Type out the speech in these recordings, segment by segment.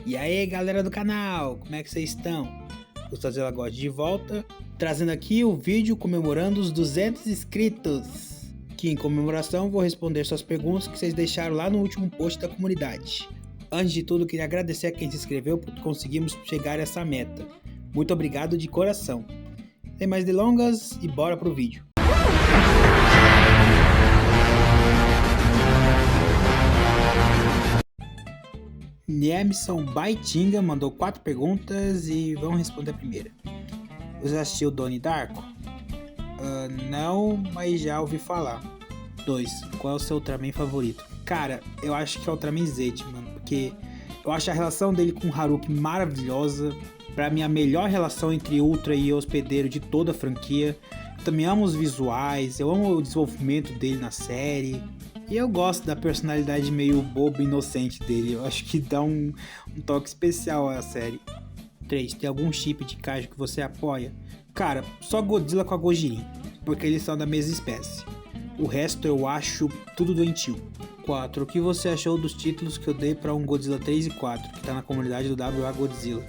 E aí galera do canal, como é que vocês estão? Gustavo Zelagotti de volta, trazendo aqui o vídeo comemorando os 200 inscritos. Que em comemoração vou responder suas perguntas que vocês deixaram lá no último post da comunidade. Antes de tudo, queria agradecer a quem se inscreveu por conseguirmos chegar a essa meta. Muito obrigado de coração. Sem mais delongas e bora pro vídeo. Niemson Baitinga mandou 4 perguntas e vamos responder a primeira. Você assistiu Donnie Darko? Não, mas já ouvi falar. 2. Qual é o seu Ultraman favorito? Cara, eu acho que é o Ultraman Z, mano, porque eu acho a relação dele com o Haruki maravilhosa. Pra mim, a melhor relação entre Ultra e hospedeiro de toda a franquia. Eu também amo os visuais, eu amo o desenvolvimento dele na série. E eu gosto da personalidade meio boba e inocente dele. Eu acho que dá um toque especial à série. 3. Tem algum chip de Kaiju que você apoia? Cara, só Godzilla com a Gojirin, porque eles são da mesma espécie. O resto eu acho tudo doentio. 4. O que você achou dos títulos que eu dei pra um Godzilla 3 e 4, que tá na comunidade do WA Godzilla?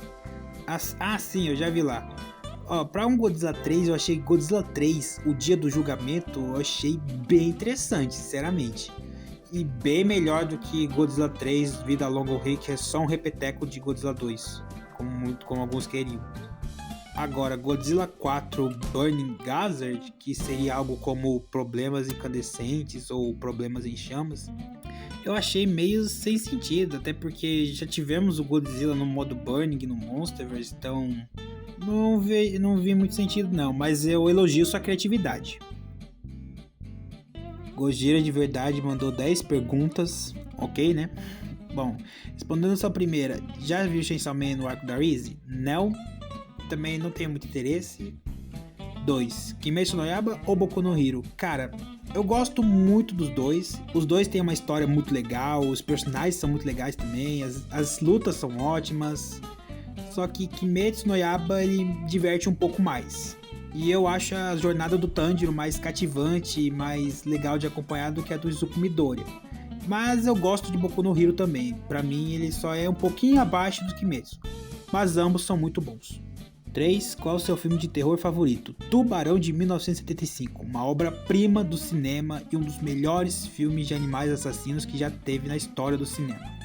Sim, eu já vi lá. Pra um Godzilla 3, eu achei Godzilla 3, o dia do julgamento, eu achei bem interessante, sinceramente. E bem melhor do que Godzilla 3, Vida Longa ao Rei, que é só um repeteco de Godzilla 2, como alguns queriam. Agora, Godzilla 4 Burning Hazard, que seria algo como problemas incandescentes ou problemas em chamas, eu achei meio sem sentido, até porque já tivemos o Godzilla no modo Burning no Monsterverse, então não vi muito sentido não, mas eu elogio sua criatividade. Gojira de verdade mandou 10 perguntas, ok, né? Bom, respondendo a sua primeira, já viu Chainsaw Man no arco da Rizzy? Não, também não tenho muito interesse. 2. Kimetsu no Yaiba ou Boku no Hero? Cara, eu gosto muito dos dois. Os dois têm uma história muito legal, os personagens são muito legais também, as lutas são ótimas. Só que Kimetsu no Yaiba ele diverte um pouco mais. E eu acho a jornada do Tanjiro mais cativante e mais legal de acompanhar do que a do Izuku Midoriya. Mas eu gosto de Boku no Hero também. Pra mim ele só é um pouquinho abaixo do Kimetsu. Mas ambos são muito bons. 3. Qual é o seu filme de terror favorito? Tubarão de 1975, uma obra-prima do cinema e um dos melhores filmes de animais assassinos que já teve na história do cinema.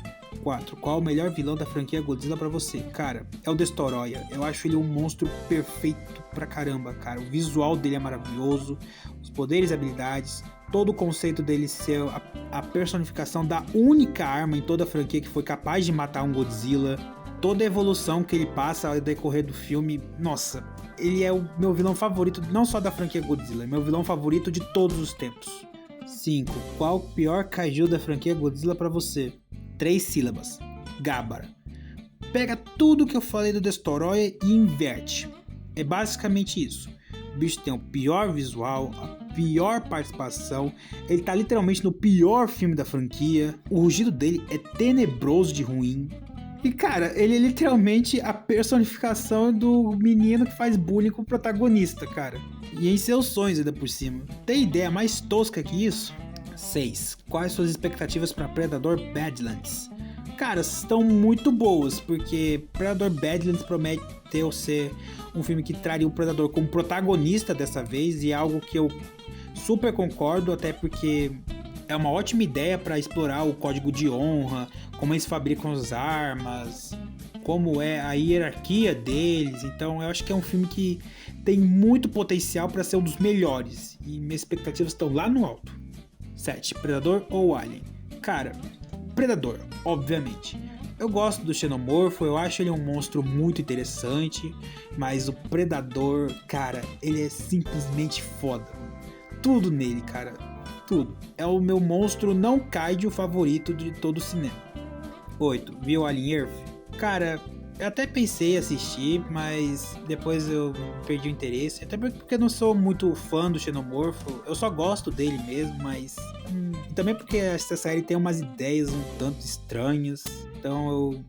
4. Qual é o melhor vilão da franquia Godzilla pra você? Cara, é o Destoroyah. Eu acho ele um monstro perfeito pra caramba, cara. O visual dele é maravilhoso, os poderes e habilidades, todo o conceito dele ser a personificação da única arma em toda a franquia que foi capaz de matar um Godzilla. Toda a evolução que ele passa ao decorrer do filme, nossa, ele é o meu vilão favorito, não só da franquia Godzilla, é meu vilão favorito de todos os tempos. 5. Qual o pior kaiju da franquia Godzilla pra você? 3 sílabas. Gabara. Pega tudo que eu falei do Destoroyah e inverte. É basicamente isso. O bicho tem o pior visual, a pior participação, ele tá literalmente no pior filme da franquia, o rugido dele é tenebroso de ruim. E cara, ele é literalmente a personificação do menino que faz bullying com o protagonista, cara. E em seus sonhos ainda por cima. Tem ideia mais tosca que isso? 6. Quais suas expectativas para Predador Badlands? Cara, estão muito boas, porque Predador Badlands prometeu ser um filme que traria o Predador como protagonista dessa vez, e é algo que eu super concordo, até porque é uma ótima ideia para explorar o código de honra, como eles fabricam as armas, como é a hierarquia deles. Então eu acho que é um filme que tem muito potencial para ser um dos melhores, e minhas expectativas estão lá no alto. 7. Predador ou Alien? Cara, Predador, obviamente. Eu gosto do Xenomorfo, eu acho ele um monstro muito interessante, mas o Predador, cara, ele é simplesmente foda. Tudo nele, cara. Tudo. É o meu monstro não kaiju favorito de todo o cinema. 8. Viu Alien Earth? Cara, eu até pensei em assistir, mas depois eu perdi o interesse. Até porque eu não sou muito fã do Xenomorfo. Eu só gosto dele mesmo, mas também porque essa série tem umas ideias um tanto estranhas. Então eu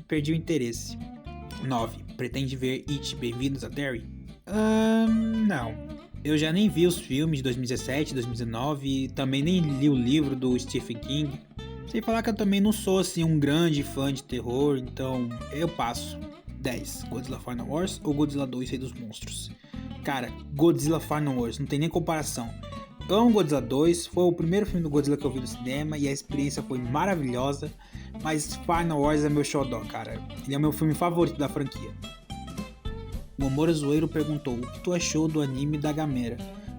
perdi o interesse. 9. Pretende ver It, Bem-vindos a Derry? Não. Eu já nem vi os filmes de 2017, 2019, também nem li o livro do Stephen King. Sem falar que eu também não sou assim um grande fã de terror, então eu passo. 10. Godzilla Final Wars ou Godzilla 2 Rei dos Monstros? Cara, Godzilla Final Wars, não tem nem comparação. Eu amo Godzilla 2, foi o primeiro filme do Godzilla que eu vi no cinema e a experiência foi maravilhosa, mas Final Wars é meu xodó, cara. Ele é o meu filme favorito da franquia. O Amor Zoeiro perguntou, o que tu achou do anime da Gamera?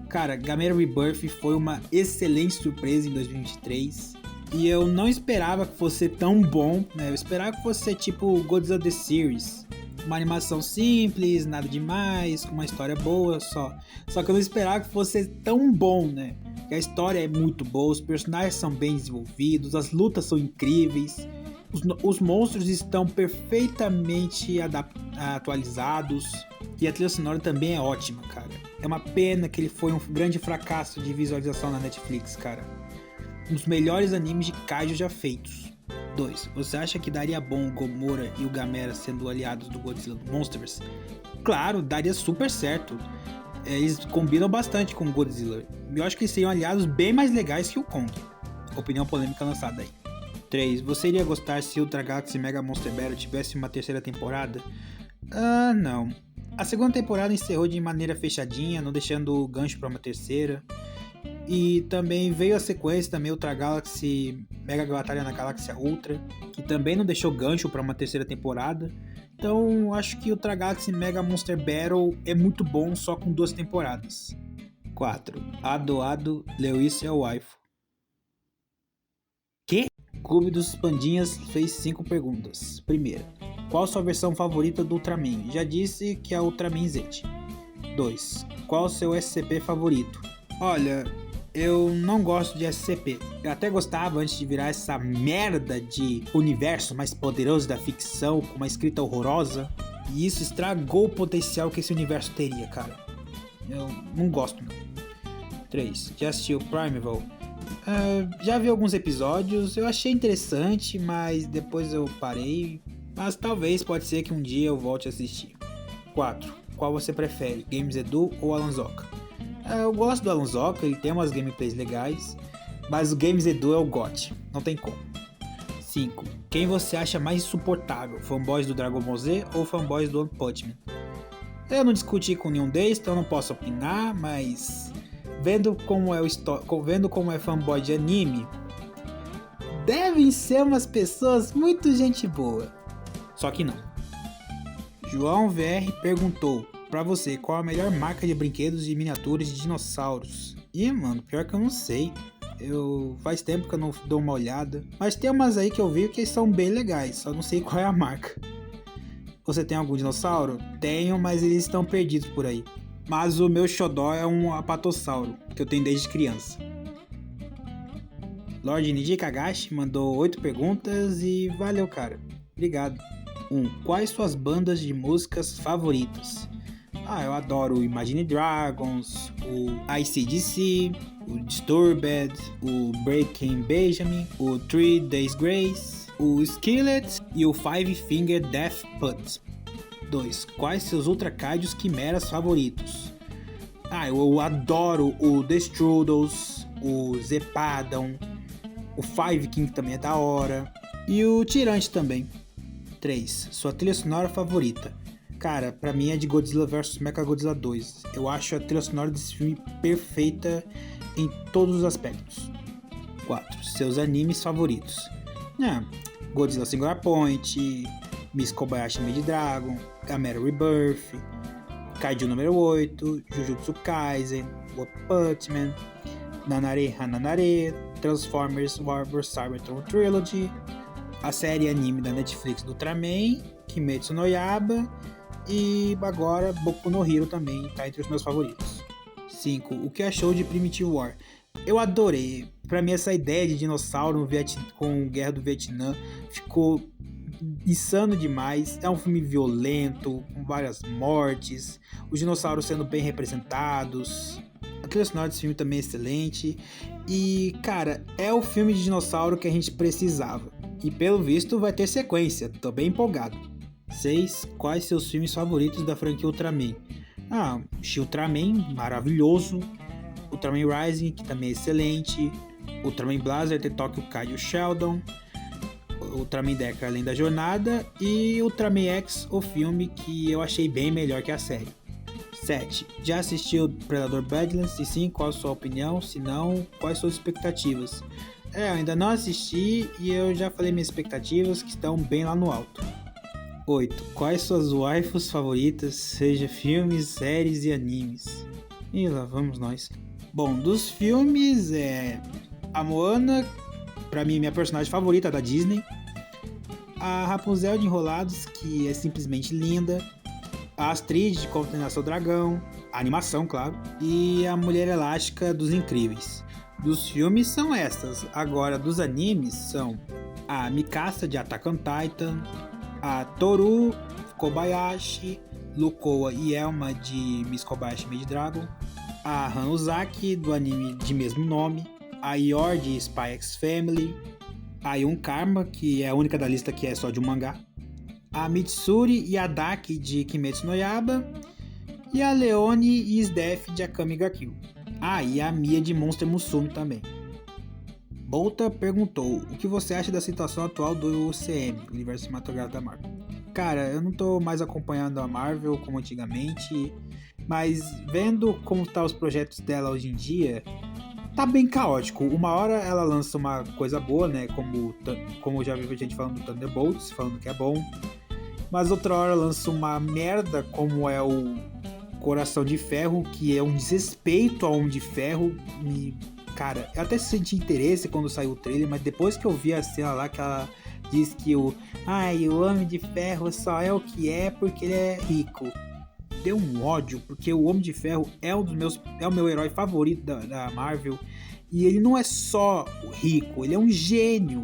Cara, Gamera Rebirth foi uma excelente surpresa em 2023 e eu não esperava que fosse tão bom, né? Eu esperava que fosse tipo Godzilla The Series. Uma animação simples, nada demais, com uma história boa só. Só que eu não esperava que fosse tão bom, né? Porque a história é muito boa, os personagens são bem desenvolvidos, as lutas são incríveis, os monstros estão perfeitamente atualizados e a trilha sonora também é ótima, cara. É uma pena que ele foi um grande fracasso de visualização na Netflix, cara. Um dos melhores animes de kaiju já feitos. 2. Você acha que daria bom o Gomora e o Gamera sendo aliados do Godzilla do Monsterverse? Claro, daria super certo. Eles combinam bastante com o Godzilla. Eu acho que eles seriam aliados bem mais legais que o Kong. Opinião polêmica lançada aí. 3. Você iria gostar se Ultra Galaxy Mega Monster Battle tivesse uma terceira temporada? Não. A segunda temporada encerrou de maneira fechadinha, não deixando gancho para uma terceira. E também veio a sequência também Ultra Galaxy Mega Batalha na Galáxia Ultra, que também não deixou gancho para uma terceira temporada. Então acho que Ultra Galaxy Mega Monster Battle é muito bom só com 2 temporadas. 4. Ado Lewis é o waifu. Que? Clube dos Pandinhas fez 5 perguntas. Primeira, qual sua versão favorita do Ultraman? Já disse que é a Ultraman Z. 2. Qual o seu SCP favorito? Olha, eu não gosto de SCP. Eu até gostava antes de virar essa merda de universo mais poderoso da ficção, com uma escrita horrorosa. E isso estragou o potencial que esse universo teria, cara. Eu não gosto, não. 3. Já assistiu Primeval? Já vi alguns episódios, eu achei interessante, mas depois eu parei. Mas talvez, pode ser que um dia eu volte a assistir. 4. Qual você prefere, Games Edu ou Alanzoca? Eu gosto do Alanzoca, ele tem umas gameplays legais, mas o Games Edu é o GOT, não tem como. 5. Quem você acha mais insuportável, fanboys do Dragon Ball Z ou fanboys do One Punch Man? Eu não discuti com nenhum deles, então não posso opinar, mas vendo como é fanboy de anime, devem ser umas pessoas muito gente boa. Só que não. João VR perguntou pra você qual a melhor marca de brinquedos e miniaturas de dinossauros. Ih, mano, pior que eu não sei. Faz tempo que eu não dou uma olhada. Mas tem umas aí que eu vi que são bem legais, só não sei qual é a marca. Você tem algum dinossauro? Tenho, mas eles estão perdidos por aí. Mas o meu xodó é um apatossauro, que eu tenho desde criança. Lord Niji Kagashi mandou 8 perguntas e valeu, cara. Obrigado. 1. Quais suas bandas de músicas favoritas? Eu adoro o Imagine Dragons, o AC/DC, o Disturbed, o Breaking Benjamin, o 3 Days Grace, o Skillet e o Five Finger Death Punch. 2. Quais seus Ultra Kaijus Quimeras favoritos? Eu adoro o The Strudels, o Zepadon, o Five King também é da hora, e o Tirante também. 3. Sua trilha sonora favorita? Cara, pra mim é de Godzilla vs Mechagodzilla 2. Eu acho a trilha sonora desse filme perfeita em todos os aspectos. 4. Seus animes favoritos? Godzilla Singular Point, Miss Kobayashi Maid Dragon, Gamera Rebirth, Kaiju número 8, Jujutsu Kaisen, One Punch Man, Nanare Hananare, Transformers War vs Cybertron Trilogy, a série anime da Netflix do Ultraman, Kimetsu no Yaiba e agora Boku no Hero também tá entre os meus favoritos. 5. O que achou de Primitive War? Eu adorei. Pra mim essa ideia de dinossauro com Guerra do Vietnã ficou insano demais. É um filme violento, com várias mortes, os dinossauros sendo bem representados. A trilha sonora desse filme também é excelente. E, cara, é o filme de dinossauro que a gente precisava. E pelo visto vai ter sequência, tô bem empolgado. 6. Quais seus filmes favoritos da franquia Ultraman? Ultraman, maravilhoso. Ultraman Rising, que também é excelente. Ultraman Blazer, The Tokyo Kai e o Sheldon, Ultraman Deca Além da Jornada e Ultraman X, o filme, que eu achei bem melhor que a série. 7. Já assistiu Predador Badlands? Se sim, qual a sua opinião? Se não, quais suas expectativas? Eu ainda não assisti e eu já falei minhas expectativas, que estão bem lá no alto. 8. Quais suas waifus favoritas, seja filmes, séries e animes? E lá vamos nós. Bom, dos filmes, a Moana, pra mim, minha personagem favorita da Disney. A Rapunzel de Enrolados, que é simplesmente linda. A Astrid de Como Treinar Seu Dragão. A animação, claro. E a Mulher Elástica dos Incríveis. Dos filmes são estas. Agora, dos animes são a Mikasa de Attack on Titan, a Toru Kobayashi, Lukoa e Elma de Miss Kobayashi Maid Dragon, a Hanuzaki do anime de mesmo nome, a Yor de Spy X Family, a Yun Karma, que é a única da lista que é só de um mangá, a Mitsuri e a Daki de Kimetsu no Yaiba, e a Leone e Sdef de Akame ga Kill. E a Mia de Monster Musume também. Bolta perguntou: o que você acha da situação atual do UCM, Universo Cinematográfico da Marvel? Cara, eu não tô mais acompanhando a Marvel como antigamente, mas vendo como tá os projetos dela hoje em dia, tá bem caótico. Uma hora ela lança uma coisa boa, né, como eu já vi gente falando do Thunderbolts, falando que é bom, mas outra hora lança uma merda como é o Coração de Ferro, que é um desrespeito ao Homem de Ferro. Cara, eu até senti interesse quando saiu o trailer, mas depois que eu vi a cena lá que ela diz que o Homem de Ferro só é o que é porque ele é rico, deu um ódio, porque o Homem de Ferro é o meu herói favorito da Marvel, e ele não é só rico, ele é um gênio.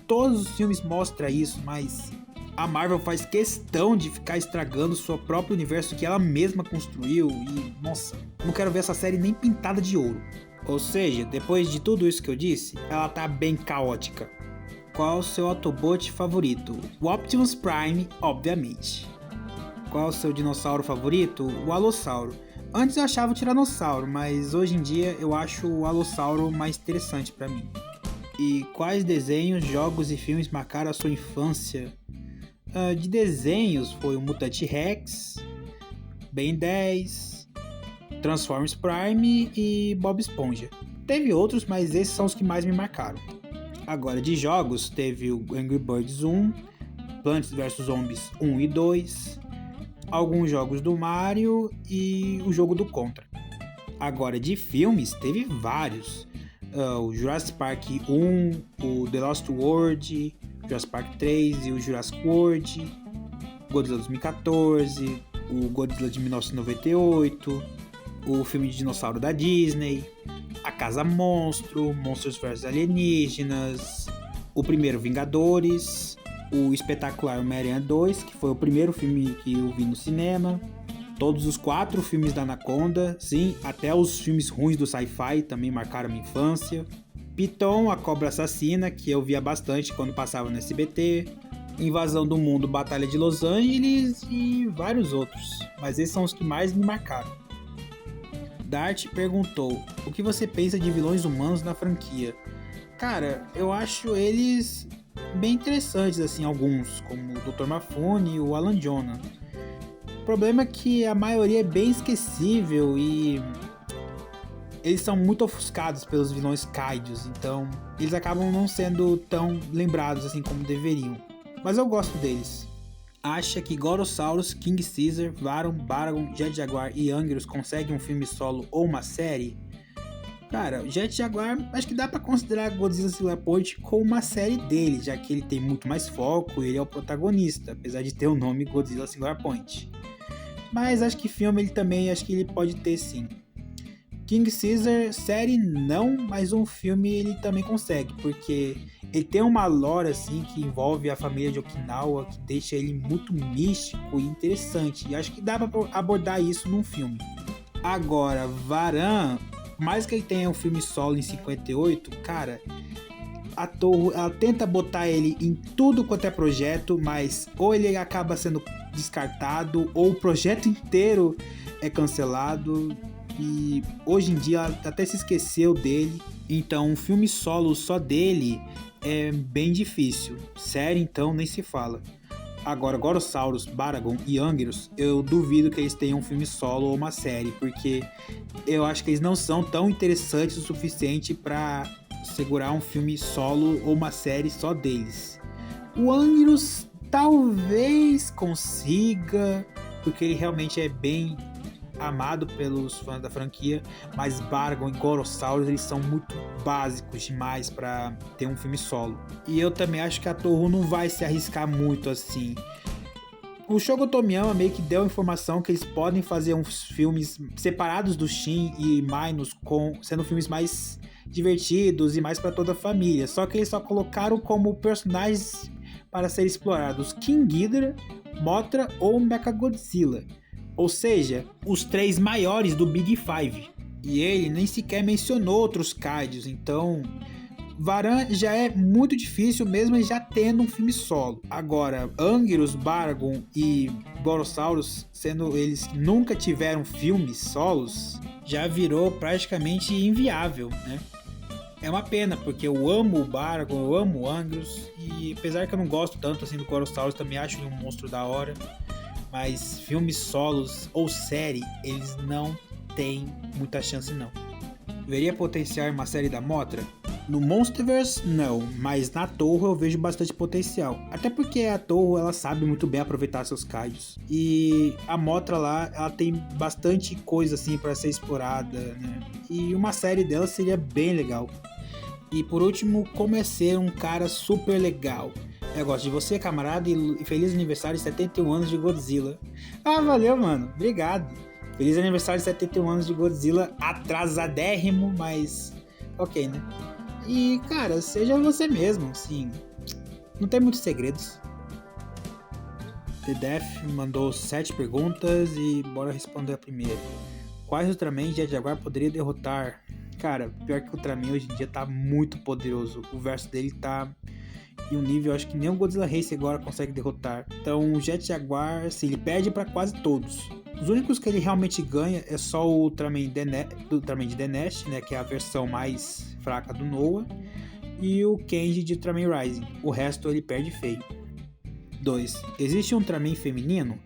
Todos os filmes mostram isso, mas a Marvel faz questão de ficar estragando o seu próprio universo que ela mesma construiu. E, nossa, não quero ver essa série nem pintada de ouro. Ou seja, depois de tudo isso que eu disse, ela tá bem caótica. Qual o seu Autobot favorito? O Optimus Prime, obviamente. Qual o seu dinossauro favorito? O Alossauro. Antes eu achava o Tiranossauro, mas hoje em dia eu acho o Alossauro mais interessante pra mim. E quais desenhos, jogos e filmes marcaram a sua infância? De desenhos foi o Mutante Rex, Ben 10, Transformers Prime e Bob Esponja. Teve outros, mas esses são os que mais me marcaram. Agora, de jogos, teve o Angry Birds 1, Plants vs Zombies 1 e 2, alguns jogos do Mario e o jogo do Contra. Agora, de filmes, teve vários. O Jurassic Park 1, o The Lost World, Jurassic Park 3 e o Jurassic World, Godzilla 2014, o Godzilla de 1998, o filme de dinossauro da Disney, A Casa Monstro, Monstros vs Alienígenas, o primeiro Vingadores, o espetacular Homem-Aranha 2, que foi o primeiro filme que eu vi no cinema, todos os 4 filmes da Anaconda, sim, até os filmes ruins do sci-fi também marcaram minha infância. Python, a Cobra Assassina, que eu via bastante quando passava no SBT, Invasão do Mundo, Batalha de Los Angeles e vários outros, mas esses são os que mais me marcaram. Dart perguntou: o que você pensa de vilões humanos na franquia? Cara, eu acho eles bem interessantes, assim, alguns, como o Dr. Mafune e o Alan Jonah. O problema é que a maioria é bem esquecível e eles são muito ofuscados pelos vilões kaijus, então eles acabam não sendo tão lembrados assim como deveriam. Mas eu gosto deles. Acha que Gorosaurus, King Caesar, Varon, Baragon, Jet Jaguar e Anguirus conseguem um filme solo ou uma série? Cara, Jet Jaguar acho que dá pra considerar Godzilla Singular Point como uma série dele, já que ele tem muito mais foco e ele é o protagonista, apesar de ter o nome Godzilla Singular Point. Mas acho que filme ele também, acho que ele pode ter sim. King Caesar, série não, mas um filme ele também consegue, porque ele tem uma lore assim que envolve a família de Okinawa, que deixa ele muito místico e interessante, e acho que dá pra abordar isso num filme. Agora, Varan, mais que ele tenha um filme solo em 58, cara, ela tenta botar ele em tudo quanto é projeto, mas ou ele acaba sendo descartado, ou o projeto inteiro é cancelado. E hoje em dia ela até se esqueceu dele. Então, um filme solo só dele é bem difícil. Série, então, nem se fala. Agora, Gorosaurus, Baragon e Anguirus, eu duvido que eles tenham um filme solo ou uma série, porque eu acho que eles não são tão interessantes o suficiente para segurar um filme solo ou uma série só deles. O Anguirus talvez consiga, porque ele realmente é bem amado pelos fãs da franquia, mas Baragon e Gorosaurus eles são muito básicos demais para ter um filme solo. E eu também acho que a Toho não vai se arriscar muito assim. O Shogo Tomiyama meio que deu a informação que eles podem fazer uns filmes separados do Shin e Minus, sendo filmes mais divertidos e mais para toda a família. Só que eles só colocaram como personagens para serem explorados King Ghidorah, Mothra ou Mechagodzilla. Ou seja, os 3 maiores do Big Five. E ele nem sequer mencionou outros kaijus, então Varan já é muito difícil mesmo já tendo um filme solo. Agora, Anguirus, Baragon e Gorosaurus, sendo eles que nunca tiveram filmes solos, já virou praticamente inviável, né? É uma pena, porque eu amo o Baragon, eu amo o Anguirus, e apesar que eu não gosto tanto assim do Gorosaurus, também acho ele um monstro da hora. Mas filmes solos ou série, eles não têm muita chance não. Veria potencial em uma série da Mothra? No Monsterverse, não, mas na Toho eu vejo bastante potencial. Até porque a Toho, ela sabe muito bem aproveitar seus kaijus. E a Mothra lá, ela tem bastante coisa assim para ser explorada, né? E uma série dela seria bem legal. E por último, como é ser um cara super legal? Eu gosto de você, camarada, e feliz aniversário de 71 anos de Godzilla. Ah, valeu, mano. Obrigado. Feliz aniversário de 71 anos de Godzilla. Atrasadérrimo, mas ok, né? E, cara, seja você mesmo, assim. Não tem muitos segredos. The Def mandou 7 perguntas e bora responder a primeira. Quais Ultraman Jet Jaguar poderia derrotar? Cara, pior que o Ultraman hoje em dia tá muito poderoso. O verso dele tá em um nível, acho que nem o Godzilla Race agora consegue derrotar. Então o Jet Jaguar, assim, ele perde para quase todos. Os únicos que ele realmente ganha é só o Ultraman de The Nest, né, que é a versão mais fraca do Noah, e o Kenji de Ultraman Rising. O resto ele perde feio. 2. Existe um Ultraman feminino?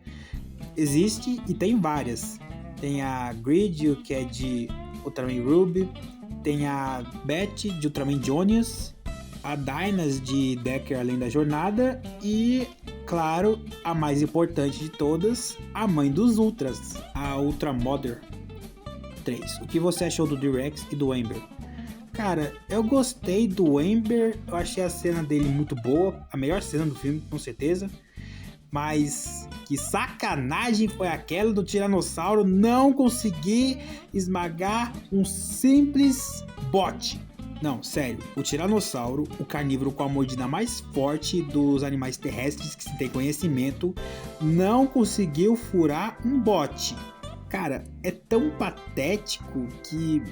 Existe e tem várias. Tem a Grid, que é de Ultraman Ruby. Tem a Beth de Ultraman Jonas. A Dynas de Decker Além da Jornada e, claro, a mais importante de todas, a mãe dos Ultras, a Ultra Mother. 3. O que você achou do T-Rex e do Ember? Cara, eu gostei do Ember, eu achei a cena dele muito boa, a melhor cena do filme, com certeza. Mas que sacanagem foi aquela do Tiranossauro não conseguir esmagar um simples bote. Não, sério, o Tiranossauro, o carnívoro com a mordida mais forte dos animais terrestres que se tem conhecimento, não conseguiu furar um bote. Cara, é tão patético que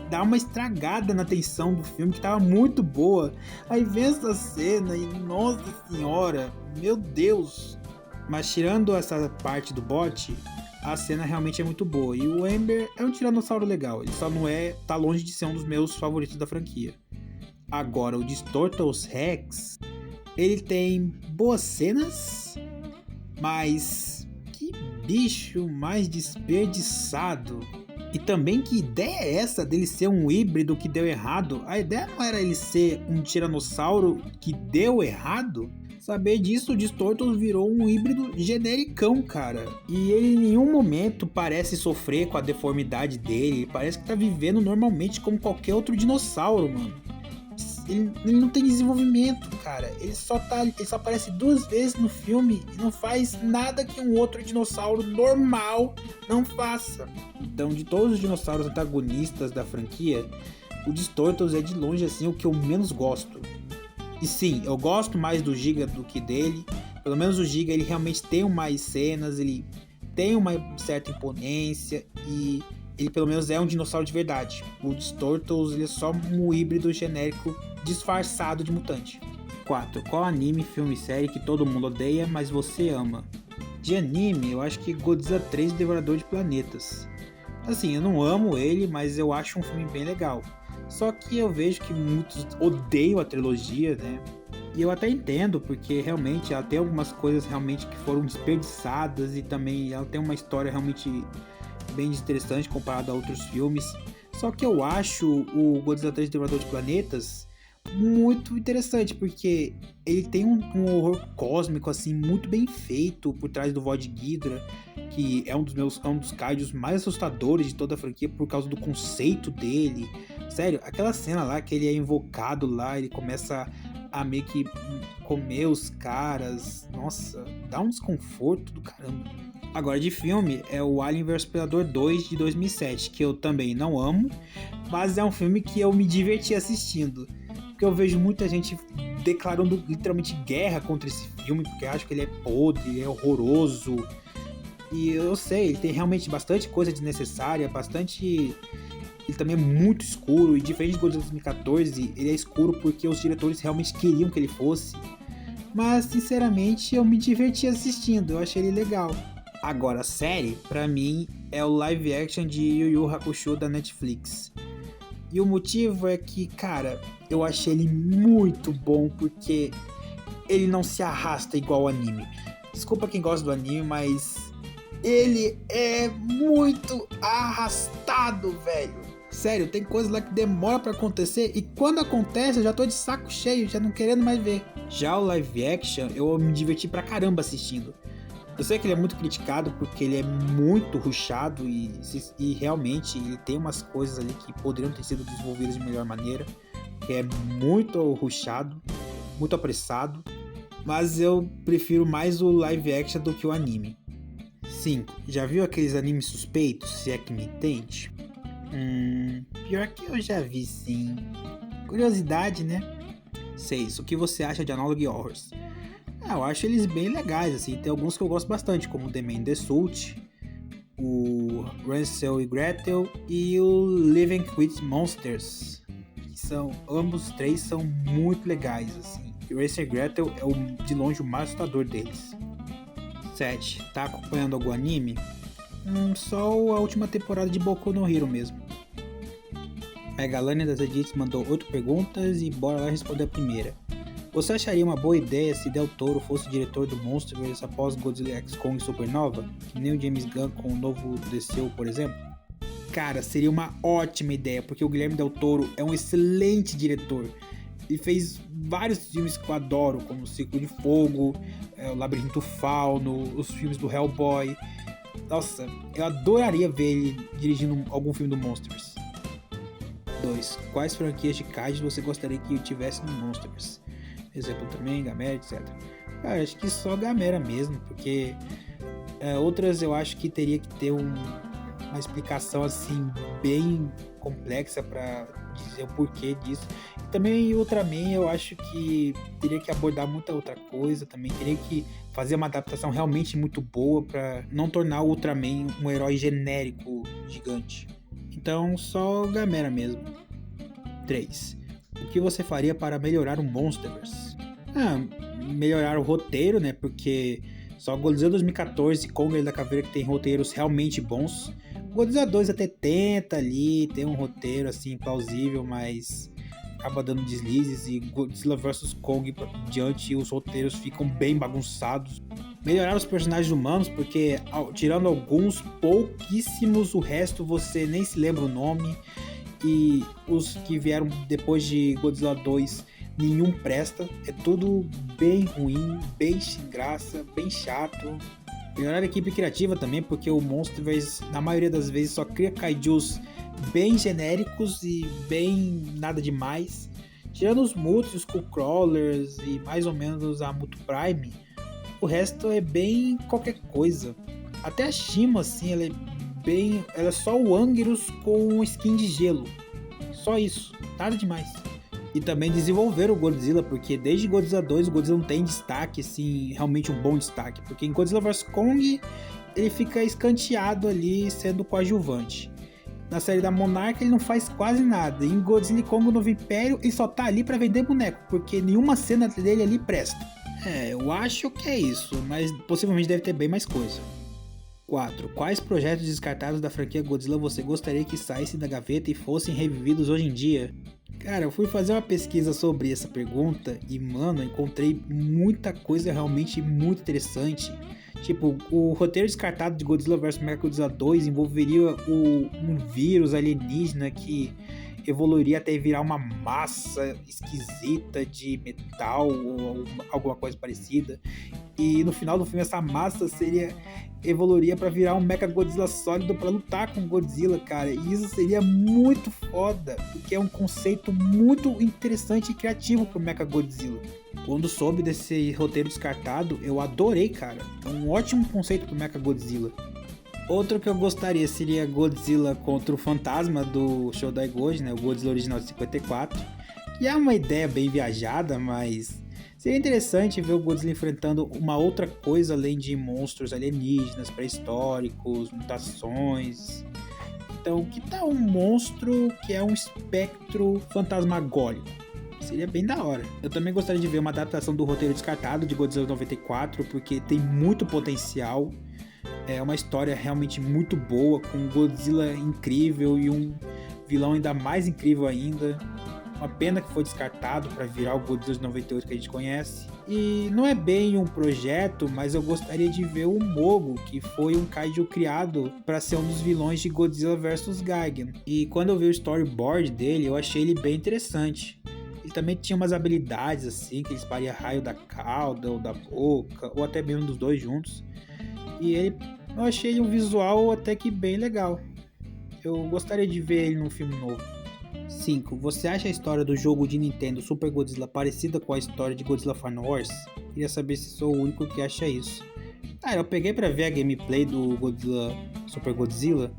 dá uma estragada na tensão do filme que tava muito boa. Aí vem essa cena e, nossa senhora, meu Deus. Mas tirando essa parte do bote, a cena realmente é muito boa. E o Ember é um tiranossauro legal. Ele só não é... tá longe de ser um dos meus favoritos da franquia. Agora, o Distortus Rex, ele tem boas cenas, mas que bicho mais desperdiçado. E também que ideia é essa dele ser um híbrido que deu errado? A ideia não era ele ser um tiranossauro que deu errado? Saber disso, o Distortus virou um híbrido genericão, cara. E ele em nenhum momento parece sofrer com a deformidade dele. Ele parece que tá vivendo normalmente como qualquer outro dinossauro, mano. Ele não tem desenvolvimento, cara. Ele só aparece 2 vezes no filme e não faz nada que um outro dinossauro normal não faça. Então, de todos os dinossauros antagonistas da franquia, o Distortus é de longe assim o que eu menos gosto. E sim, eu gosto mais do Giga do que dele. Pelo menos o Giga ele realmente tem mais cenas, ele tem uma certa imponência e ele pelo menos é um dinossauro de verdade. O Distortus ele é só um híbrido genérico disfarçado de mutante. 4. Qual anime, filme e série que todo mundo odeia, mas você ama? De anime, eu acho que Godzilla 3 Devorador de Planetas. Assim, eu não amo ele, mas eu acho um filme bem legal. Só que eu vejo que muitos odeiam a trilogia, né? E eu até entendo, porque realmente ela tem algumas coisas realmente que foram desperdiçadas e também ela tem uma história realmente bem interessante comparada a outros filmes. Só que eu acho o Godzilla 3 Devorador de Planetas muito interessante, porque ele tem um horror cósmico assim muito bem feito por trás do Void Ghidorah, que é um dos kaijus mais assustadores de toda a franquia por causa do conceito dele. Sério, aquela cena lá que ele é invocado lá, ele começa a meio que comer os caras. Nossa, dá um desconforto do caramba. Agora de filme é o Alien vs Predador 2 de 2007, que eu também não amo, mas é um filme que eu me diverti assistindo. Porque eu vejo muita gente declarando literalmente guerra contra esse filme, porque acho que ele é podre, é horroroso. E eu sei, ele tem realmente bastante coisa desnecessária, bastante... Ele também é muito escuro, e diferente de Godzilla 2014, ele é escuro porque os diretores realmente queriam que ele fosse. Mas, sinceramente, eu me diverti assistindo, eu achei ele legal. Agora, a série, pra mim, é o live action de Yu Yu Hakusho da Netflix. E o motivo é que, cara, eu achei ele muito bom porque ele não se arrasta igual o anime. Desculpa quem gosta do anime, mas ele é muito arrastado, velho. Sério, tem coisa lá que demora pra acontecer e quando acontece eu já tô de saco cheio, já não querendo mais ver. Já o live action, eu me diverti pra caramba assistindo. Eu sei que ele é muito criticado porque ele é muito rushado e realmente ele tem umas coisas ali que poderiam ter sido desenvolvidas de melhor maneira, que é muito rushado, muito apressado, mas eu prefiro mais o live action do que o anime. 5. Já viu aqueles animes suspeitos, se é que me entende? Pior que eu já vi sim. Curiosidade, né? 6. O que você acha de Analog Horrors? Eu acho eles bem legais, assim. Tem alguns que eu gosto bastante, como The Man The Suit, o Hansel e Gretel e o Living with Monsters. Que ambos três são muito legais, assim. E o Hansel e Gretel é de longe o mais assustador deles. 7. Tá acompanhando algum anime? Só a última temporada de Boku no Hero mesmo. Megalania das Edits mandou 8 perguntas e bora lá responder a primeira. Você acharia uma boa ideia se Del Toro fosse o diretor do Monsterverse após Godzilla x Kong Supernova? Que nem o James Gunn com o novo DCU, por exemplo? Cara, seria uma ótima ideia, porque o Guilherme Del Toro é um excelente diretor. Ele fez vários filmes que eu adoro, como O Ciclo de Fogo, o Labirinto Fauno, os filmes do Hellboy. Nossa, eu adoraria ver ele dirigindo algum filme do Monsterverse. 2. Quais franquias de kaiju você gostaria que eu tivesse no Monsterverse? Exemplo também, Gamera, etc. Cara, acho que só Gamera mesmo, porque outras eu acho que teria que ter uma explicação assim bem complexa para dizer o porquê disso. E também Ultraman eu acho que teria que abordar muita outra coisa também, teria que fazer uma adaptação realmente muito boa para não tornar o Ultraman um herói genérico gigante. Então só Gamera mesmo. 3. O que você faria para melhorar o Monsterverse? Melhorar o roteiro, né? Porque só Godzilla 2014 e Kong da Caveira que tem roteiros realmente bons. Godzilla 2 até tenta ali, tem um roteiro assim plausível, mas acaba dando deslizes. E Godzilla vs Kong pra diante, os roteiros ficam bem bagunçados. Melhorar os personagens humanos, porque tirando alguns, pouquíssimos, o resto você nem se lembra o nome. E os que vieram depois de Godzilla 2, nenhum presta. É tudo bem ruim, bem sem graça, bem chato. Melhorar a equipe criativa também, porque o Monsterverse, na maioria das vezes, só cria kaijus bem genéricos e bem nada demais. Tirando os Mutos, os Skullcrawlers e mais ou menos a Muto Prime, o resto é bem qualquer coisa. Até a Shima, assim, ela é só o Anguirus com skin de gelo. Só isso, nada demais. E também desenvolver o Godzilla, porque desde Godzilla 2 o Godzilla não tem destaque, assim, realmente um bom destaque. Porque em Godzilla vs Kong ele fica escanteado ali sendo coadjuvante. Na série da Monarch ele não faz quase nada. Em Godzilla e Kong Novo Império ele só tá ali pra vender boneco, porque nenhuma cena dele ali presta. Eu acho que é isso, mas possivelmente deve ter bem mais coisa. 4. Quais projetos descartados da franquia Godzilla você gostaria que saíssem da gaveta e fossem revividos hoje em dia? Cara, eu fui fazer uma pesquisa sobre essa pergunta e, mano, encontrei muita coisa realmente muito interessante. Tipo, o roteiro descartado de Godzilla vs Mechagodzilla 2 envolveria um vírus alienígena que evoluiria até virar uma massa esquisita de metal ou alguma coisa parecida. E no final do filme essa massa evoluiria para virar um Mechagodzilla sólido para lutar com Godzilla, cara. E isso seria muito foda, porque é um conceito muito interessante e criativo pro Mechagodzilla. Quando soube desse roteiro descartado, eu adorei, cara. É um ótimo conceito pro Mechagodzilla. Outro que eu gostaria seria Godzilla contra o fantasma do Shodai Goji, né? O Godzilla original de 54. Que é uma ideia bem viajada, mas seria interessante ver o Godzilla enfrentando uma outra coisa além de monstros alienígenas, pré-históricos, mutações. Então, que tal um monstro que é um espectro fantasmagórico? Seria bem da hora. Eu também gostaria de ver uma adaptação do roteiro descartado de Godzilla 94, porque tem muito potencial. É uma história realmente muito boa, com um Godzilla incrível e um vilão ainda mais incrível ainda. Uma pena que foi descartado para virar o Godzilla de 98 que a gente conhece. E não é bem um projeto, mas eu gostaria de ver o Mogo, que foi um kaiju criado para ser um dos vilões de Godzilla vs Gigan. E quando eu vi o storyboard dele, eu achei ele bem interessante. Ele também tinha umas habilidades assim, que ele espalha raio da cauda ou da boca, ou até mesmo dos dois juntos. E eu achei um visual até que bem legal. Eu gostaria de ver ele num filme novo. 5. Você acha a história do jogo de Nintendo Super Godzilla parecida com a história de Godzilla Final Wars? Queria saber se sou o único que acha isso. Eu peguei pra ver a gameplay do Godzilla Super Godzilla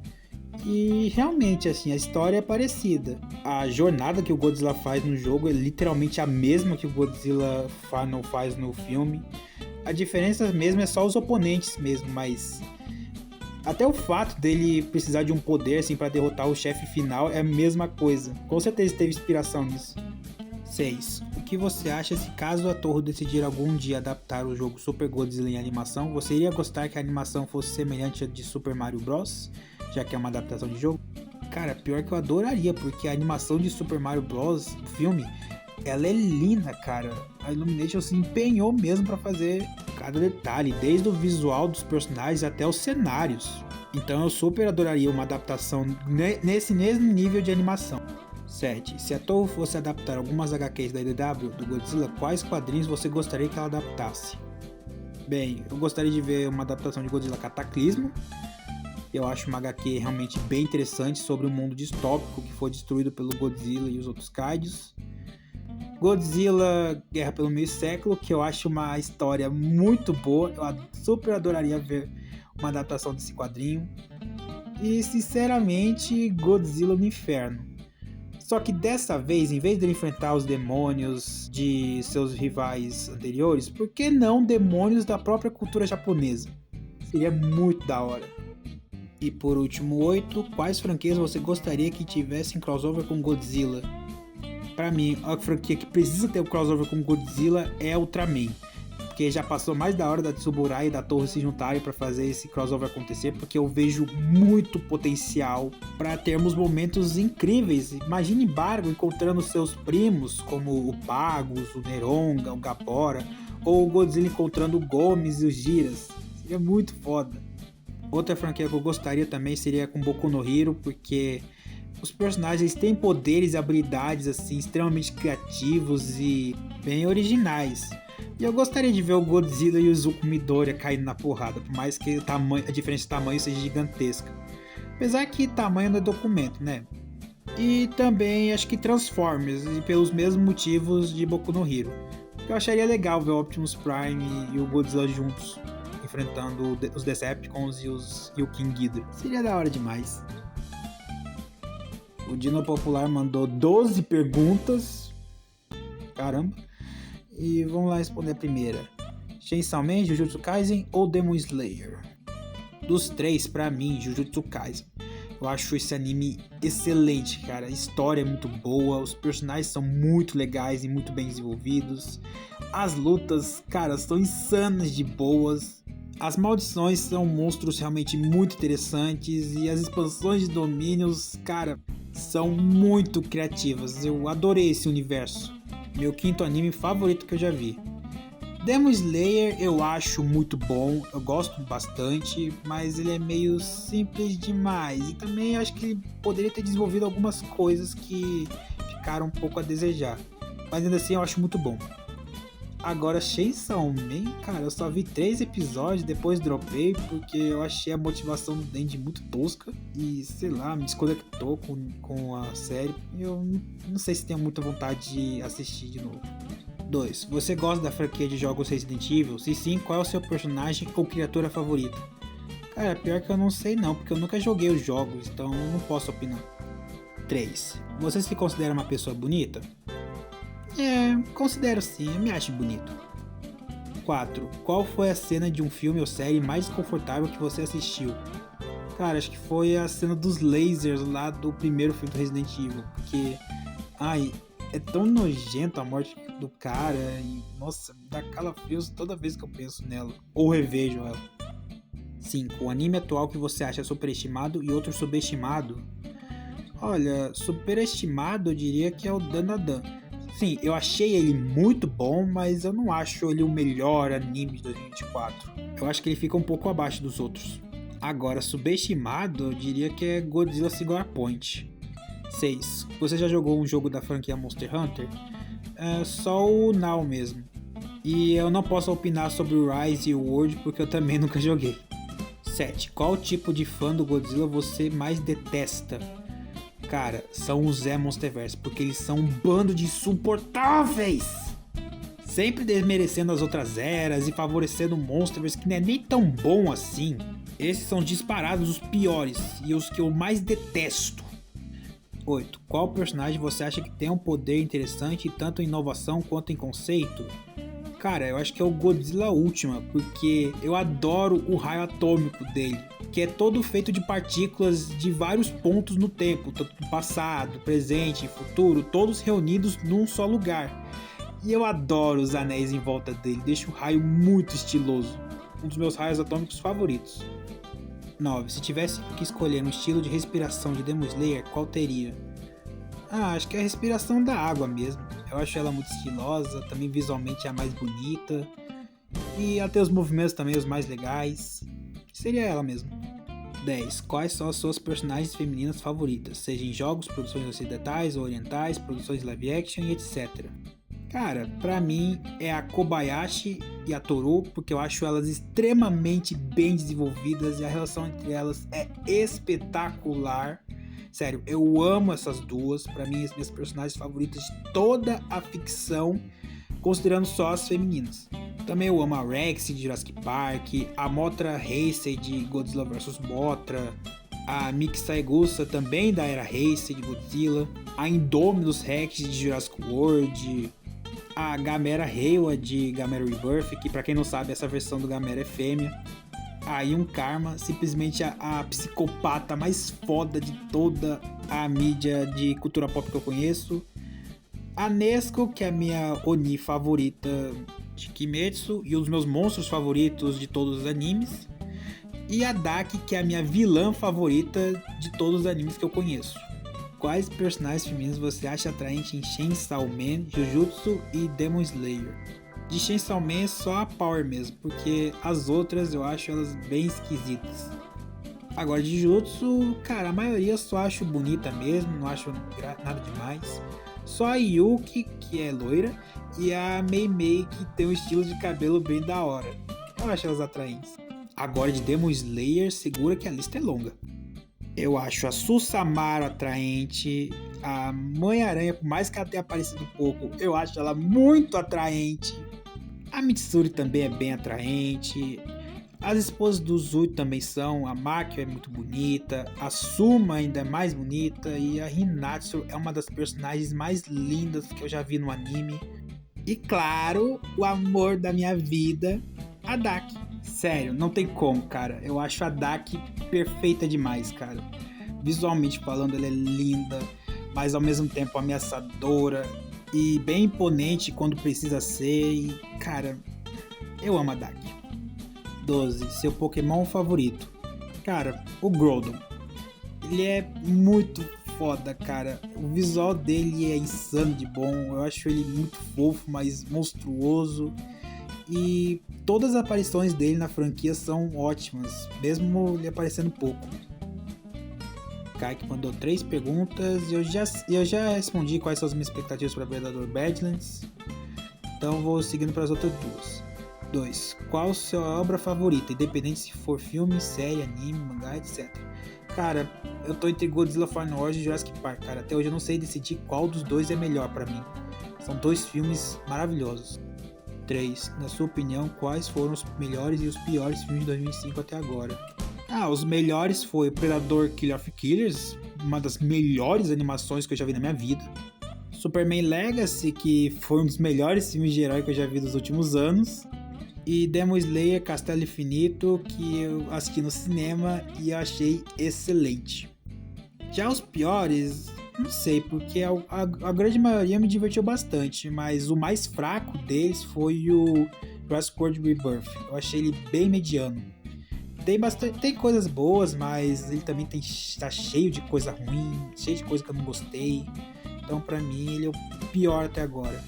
e realmente assim, a história é parecida. A jornada que o Godzilla faz no jogo é literalmente a mesma que o Godzilla Final faz no filme. A diferença mesmo é só os oponentes mesmo, mas até o fato dele precisar de um poder assim para derrotar o chefe final é a mesma coisa. Com certeza teve inspiração nisso. 6. O que você acha se caso a Toho decidir algum dia adaptar o jogo Super Godzilla em animação, você iria gostar que a animação fosse semelhante à de Super Mario Bros, já que é uma adaptação de jogo? Cara, pior que eu adoraria, porque a animação de Super Mario Bros, o filme, ela é linda, cara. A Illumination se empenhou mesmo para fazer cada detalhe, desde o visual dos personagens até os cenários. Então eu super adoraria uma adaptação nesse mesmo nível de animação. 7. Se a Toho fosse adaptar algumas HQs da IDW do Godzilla, quais quadrinhos você gostaria que ela adaptasse? Bem, eu gostaria de ver uma adaptação de Godzilla Cataclismo. Eu acho uma HQ realmente bem interessante sobre um mundo distópico que foi destruído pelo Godzilla e os outros kaijus. Godzilla Guerra pelo Meio Século, que eu acho uma história muito boa. Eu super adoraria ver uma adaptação desse quadrinho. E sinceramente, Godzilla no Inferno. Só que dessa vez, em vez de ele enfrentar os demônios de seus rivais anteriores, por que não demônios da própria cultura japonesa? Seria muito da hora. E por último, 8. Quais franquias você gostaria que tivessem crossover com Godzilla? Pra mim, a franquia que precisa ter o crossover com Godzilla é Ultraman. Porque já passou mais da hora da Tsuburai e da Toho se juntarem pra fazer esse crossover acontecer, porque eu vejo muito potencial pra termos momentos incríveis. Imagine Bargo encontrando seus primos, como o Pagus, o Neronga, o Gabora, ou o Godzilla encontrando o Gomes e os Giras. Seria muito foda. Outra franquia que eu gostaria também seria com Boku no Hero, porque os personagens têm poderes e habilidades assim extremamente criativos e bem originais. E eu gostaria de ver o Godzilla e o Zuko Midoriya caindo na porrada, por mais que a diferença de tamanho seja gigantesca. Apesar que tamanho não é documento, né? E também acho que Transformers, e pelos mesmos motivos de Boku no Hero. Eu acharia legal ver o Optimus Prime e o Godzilla juntos, enfrentando os Decepticons e o King Ghidorah. Seria da hora demais. O Dino Popular mandou 12 perguntas. Caramba. E vamos lá responder a primeira. Chainsaw Man, Jujutsu Kaisen ou Demon Slayer? Dos três, pra mim, Jujutsu Kaisen. Eu acho esse anime excelente, cara. A história é muito boa, os personagens são muito legais e muito bem desenvolvidos. As lutas, cara, são insanas de boas. As maldições são monstros realmente muito interessantes e as expansões de domínios, cara, são muito criativas. Eu adorei esse universo. Meu quinto anime favorito que eu já vi. Demon Slayer eu acho muito bom, eu gosto bastante, mas ele é meio simples demais. E também acho que ele poderia ter desenvolvido algumas coisas que ficaram um pouco a desejar. Mas ainda assim eu acho muito bom. Agora, Chainsaw Man, cara, eu só vi 3 episódios, depois dropei, porque eu achei a motivação do Denji muito tosca e, sei lá, me desconectou com a série. Eu não sei se tenho muita vontade de assistir de novo. 2. Você gosta da franquia de jogos Resident Evil? Se sim, qual é o seu personagem ou criatura favorita? Cara, pior que eu não sei não, porque eu nunca joguei os jogos, então eu não posso opinar. 3. Você se considera uma pessoa bonita? Considero sim, eu me acho bonito. 4. Qual foi a cena de um filme ou série mais desconfortável que você assistiu? Cara, acho que foi a cena dos lasers lá do primeiro filme do Resident Evil, porque... Ai, é tão nojento a morte do cara e, nossa, me dá calafrios toda vez que eu penso nela, ou revejo ela. 5. O anime atual que você acha superestimado e outro subestimado? Olha, superestimado eu diria que é o Dandadan. Sim, eu achei ele muito bom, mas eu não acho ele o melhor anime de 2024. Eu acho que ele fica um pouco abaixo dos outros. Agora, subestimado, eu diria que é Godzilla Singular Point. 6. Você já jogou um jogo da franquia Monster Hunter? Só o Now mesmo. E eu não posso opinar sobre o Rise e o World porque eu também nunca joguei. 7. Qual tipo de fã do Godzilla você mais detesta? Cara, são os Zé Monsterverse, porque eles são um bando de insuportáveis! Sempre desmerecendo as outras eras e favorecendo o Monsterverse que não é nem tão bom assim. Esses são disparados os piores e os que eu mais detesto. 8. Qual personagem você acha que tem um poder interessante tanto em inovação quanto em conceito? Cara, eu acho que é o Godzilla Ultima, porque eu adoro o raio atômico dele, que é todo feito de partículas de vários pontos no tempo, tanto do passado, presente e futuro, todos reunidos num só lugar. E eu adoro os anéis em volta dele, deixa o raio muito estiloso, um dos meus raios atômicos favoritos. 9. Se tivesse que escolher um estilo de respiração de Demon Slayer, qual teria? Acho que é a respiração da água mesmo. Eu acho ela muito estilosa, também visualmente é a mais bonita. E até os movimentos também os mais legais. Seria ela mesmo. 10. Quais são as suas personagens femininas favoritas? Seja em jogos, produções ocidentais ou orientais, produções live action e etc. Cara, pra mim é a Kobayashi e a Toru, porque eu acho elas extremamente bem desenvolvidas e a relação entre elas é espetacular. Sério, eu amo essas duas, pra mim as minhas personagens favoritas de toda a ficção, considerando só as femininas. Também eu amo a Rex de Jurassic Park, a Mothra Heisei de Godzilla vs Mothra, a Miki Saegusa também da era Heisei de Godzilla, a Indominus Rex de Jurassic World, a Gamera Reiwa de Gamera Rebirth, que pra quem não sabe essa versão do Gamera é fêmea. A Yun Karma, simplesmente a psicopata mais foda de toda a mídia de cultura pop que eu conheço. A Nezuko, que é a minha Oni favorita de Kimetsu e os meus monstros favoritos de todos os animes. E a Daki, que é a minha vilã favorita de todos os animes que eu conheço. Quais personagens femininos você acha atraente em Chainsaw Man, Jujutsu e Demon Slayer? De Chainsaw Man é só a Power mesmo, porque as outras eu acho elas bem esquisitas. Agora de Jujutsu, cara, a maioria eu só acho bonita mesmo, não acho nada demais. Só a Yuki, que é loira, e a Mei Mei, que tem um estilo de cabelo bem da hora. Eu acho elas atraentes. Agora de Demon Slayer, segura que a lista é longa. Eu acho a Susamaro atraente, a Mãe-Aranha, por mais que ela tenha aparecido pouco, eu acho ela muito atraente. A Mitsuri também é bem atraente. As esposas do Zui também são. A Makio é muito bonita. A Suma ainda é mais bonita. E a Hinatsu é uma das personagens mais lindas que eu já vi no anime. E claro, o amor da minha vida, a Daki. Sério, não tem como, cara. Eu acho a Daki perfeita demais, cara. Visualmente falando, ela é linda, mas ao mesmo tempo ameaçadora e bem imponente quando precisa ser. E, cara, eu amo a Daki. 12. Seu Pokémon favorito? Cara, o Groudon. Ele é muito foda, cara. O visual dele é insano de bom. Eu acho ele muito fofo, mas monstruoso. E todas as aparições dele na franquia são ótimas, mesmo ele aparecendo pouco. Kaique mandou 3 perguntas e eu já respondi quais são as minhas expectativas para Predador Badlands. Então vou seguindo para as outras duas. 2. Qual sua obra favorita, independente se for filme, série, anime, mangá, etc. Cara, eu tô entre Godzilla Final Wars e Jurassic Park, cara. Até hoje eu não sei decidir qual dos dois é melhor pra mim. São 2 filmes maravilhosos. 3. Na sua opinião, quais foram os melhores e os piores filmes de 2005 até agora? Os melhores foi Predador Killer of Killers, uma das melhores animações que eu já vi na minha vida. Superman Legacy, que foi um dos melhores filmes de herói que eu já vi nos últimos anos. E Demon Slayer Castelo Infinito, que eu assisti no cinema e eu achei excelente. Já os piores, não sei, porque a grande maioria me divertiu bastante, mas o mais fraco deles foi o Jurassic World Rebirth. Eu achei ele bem mediano. Tem coisas boas, mas ele também tá cheio de coisa ruim, cheio de coisa que eu não gostei. Então pra mim ele é o pior até agora.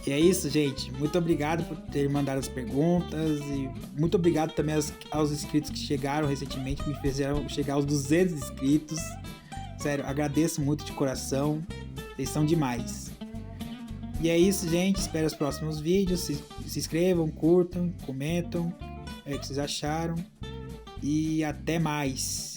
E é isso, gente. Muito obrigado por ter mandado as perguntas e muito obrigado também aos inscritos que chegaram recentemente, que me fizeram chegar aos 200 inscritos. Sério, agradeço muito de coração. Vocês são demais. E é isso, gente. Espero os próximos vídeos. Se inscrevam, curtam, comentam o que vocês acharam. E até mais.